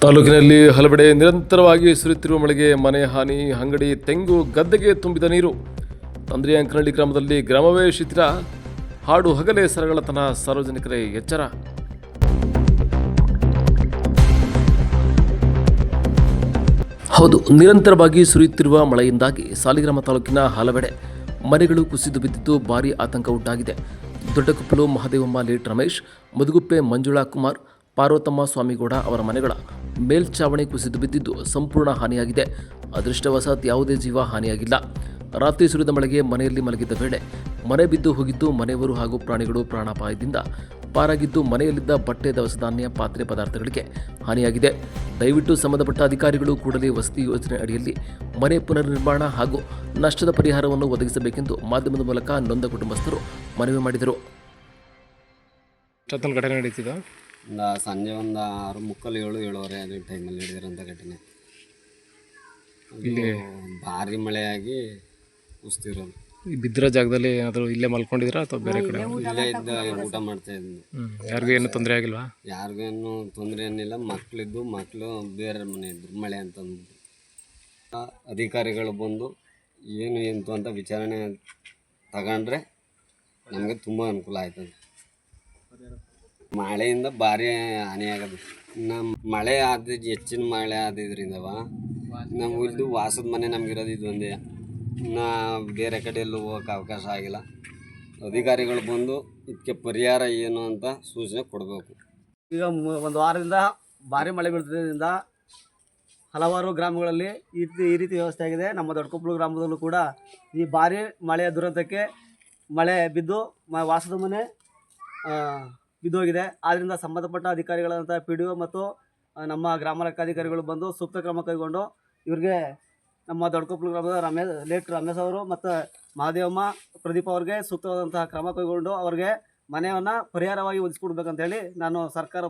ತಾಲೂಕಿನಲ್ಲಿ ಹಲವೆಡೆ ನಿರಂತರವಾಗಿ ಸುರಿಯುತ್ತಿರುವ ಮಳೆಗೆ ಮನೆ ಹಾನಿ, ಅಂಗಡಿ, ತೆಂಗು, ಗದ್ದೆಗೆ ತುಂಬಿದ ನೀರು. ತಂದ್ರಿಯಂಕನಹಳ್ಳಿ ಗ್ರಾಮದಲ್ಲಿ ಗ್ರಾಮವೇ ಶಿಥಿಲ, ಹಾಡು ಹಗಲೇ ಸರಗಳತನ, ಸಾರ್ವಜನಿಕರೇ ಎಚ್ಚರ. ಹೌದು, ನಿರಂತರವಾಗಿ ಸುರಿಯುತ್ತಿರುವ ಮಳೆಯಿಂದಾಗಿ ಸಾಲಿಗ್ರಾಮ ತಾಲೂಕಿನ ಹಲವೆಡೆ ಮನೆಗಳು ಕುಸಿದು ಬಿದ್ದಿದ್ದು ಭಾರೀ ಆತಂಕ ಉಂಟಾಗಿದೆ. ದೊಡ್ಡಕೊಪ್ಪಲು ಮಹದೇವಮ್ಮ ಲೇಟ್ ರಮೇಶ್, ಮುದುಗುಪ್ಪೆ ಮಂಜುಳಾ ಕುಮಾರ್, ಪಾರ್ವತಮ್ಮ ಸ್ವಾಮಿಗೌಡ ಅವರ ಮನೆಗಳ ಮೇಲ್ಛಾವಣಿ ಕುಸಿದು ಬಿದ್ದಿದ್ದು ಸಂಪೂರ್ಣ ಹಾನಿಯಾಗಿದೆ. ಅದೃಷ್ಟವಶಾತ್ ಯಾವುದೇ ಜೀವ ಹಾನಿಯಾಗಿಲ್ಲ. ರಾತ್ರಿ ಸುರಿದ ಮಳೆಗೆ ಮನೆಯಲ್ಲಿ ಮಲಗಿದ್ದ ವೇಳೆ ಮನೆ ಬಿದ್ದು ಹೋಗಿದ್ದು ಮನೆಯವರು ಹಾಗೂ ಪ್ರಾಣಿಗಳು ಪ್ರಾಣಾಪಾಯದಿಂದ ಪಾರಾಗಿದ್ದು ಮನೆಯಲ್ಲಿದ್ದ ಬಟ್ಟೆ, ದವಸ ಧಾನ್ಯ, ಪಾತ್ರೆ ಪದಾರ್ಥಗಳಿಗೆ ಹಾನಿಯಾಗಿದೆ. ದಯವಿಟ್ಟು ಸಂಬಂಧಪಟ್ಟ ಅಧಿಕಾರಿಗಳು ಕೂಡಲೇ ವಸತಿ ಯೋಜನೆ ಅಡಿಯಲ್ಲಿ ಮನೆ ಪುನರ್ನಿರ್ಮಾಣ ಹಾಗೂ ನಷ್ಟದ ಪರಿಹಾರವನ್ನು ಒದಗಿಸಬೇಕೆಂದು ಮಾಧ್ಯಮದ ಮೂಲಕ ನೊಂದ ಕುಟುಂಬಸ್ಥರು ಮನವಿ ಮಾಡಿದರು. ಘಟನೆ ನಡೀತಿದ ಸಂಜೆ ಒಂದು 6:30, 7:30 ಅದೇ ಟೈಮಲ್ಲಿ ನಡೆದಿರೋಂಥ ಘಟನೆ. ಇಲ್ಲಿ ಭಾರಿ ಮಳೆಯಾಗಿ ಕುಸ್ತಿರೋದು. ಬಿದ್ದಿರೋ ಜಾಗದಲ್ಲಿ ಏನಾದರೂ ಇಲ್ಲೇ ಮಲ್ಕೊಂಡಿದ್ರಾ ಅಥವಾ ಬೇರೆ ಕಡೆ? ಇಲ್ಲೇ ಇದ್ದ ಊಟ ಮಾಡ್ತಾ ಇದ್ವಿ. ಯಾರಿಗೂ ಏನು ತೊಂದರೆ ಆಗಿಲ್ವಾ? ಯಾರಿಗೇನು ತೊಂದರೆ ಏನಿಲ್ಲ. ಮಕ್ಕಳು ಬೇರೆ ಮನೆ ಇದ್ರು ಮಳೆ ಅಂತಂದ್ಬಿಟ್ಟು ಅಧಿಕಾರಿಗಳು ಬಂದು ಏನು ಎಂತು ಅಂತ ವಿಚಾರಣೆ ತಗೊಂಡ್ರೆ ನಮಗೆ ತುಂಬ ಅನುಕೂಲ ಆಯ್ತದೆ. ಮಳೆಯಿಂದ ಭಾರಿ ಹಾನಿಯಾಗೋದು. ಮಳೆ ಹೆಚ್ಚಿನ ಮಳೆ ಆದಿದ್ರಿಂದವ ನಾವು ಇದು ವಾಸದ ಮನೆ ನಮಗಿರೋದು ಇದೊಂದೇ. ಬೇರೆ ಕಡೆ ಎಲ್ಲೂ ಹೋಗೋಕೆ ಅವಕಾಶ ಆಗಿಲ್ಲ. ಅಧಿಕಾರಿಗಳು ಬಂದು ಇದಕ್ಕೆ ಪರಿಹಾರ ಏನು ಅಂತ ಸೂಚನೆ ಕೊಡಬೇಕು. ಈಗ ಒಂದು ವಾರದಿಂದ ಭಾರಿ ಮಳೆ ಬೀಳ್ತಿದ್ದರಿಂದ ಹಲವಾರು ಗ್ರಾಮಗಳಲ್ಲಿ ಈ ರೀತಿ ವ್ಯವಸ್ಥೆ ಆಗಿದೆ. ನಮ್ಮ ದೊಡ್ಡಕೊಪ್ಪಲು ಗ್ರಾಮದಲ್ಲೂ ಕೂಡ ಈ ಭಾರಿ ಮಳೆಯ ದುರಂತಕ್ಕೆ ಮಳೆ ಬಿದ್ದು ವಾಸದ ಮನೆ ಬಿದ್ದೋಗಿದೆ. ಆದ್ದರಿಂದ ಸಂಬಂಧಪಟ್ಟ ಅಧಿಕಾರಿಗಳಂಥ PDO ಮತ್ತು ನಮ್ಮ ಗ್ರಾಮ ಲೆಕ್ಕಾಧಿಕಾರಿಗಳು ಬಂದು ಸೂಕ್ತ ಕ್ರಮ ಕೈಗೊಂಡು ಇವ್ರಿಗೆ ನಮ್ಮ ದೊಡ್ಡಕೊಪ್ಪಲು ಗ್ರಾಮದ ಲೇಟ್ ರಮೇಶ್ ಅವರು ಮತ್ತು ಮಹದೇವಮ್ಮ ಪ್ರದೀಪ್ ಅವ್ರಿಗೆ ಸೂಕ್ತವಾದಂತಹ ಕ್ರಮ ಕೈಗೊಂಡು ಅವ್ರಿಗೆ ಮನೆಯನ್ನು ಪರಿಹಾರವಾಗಿ ಒದಗಿಸ್ಕೊಡ್ಬೇಕಂತೇಳಿ ನಾನು ಸರ್ಕಾರ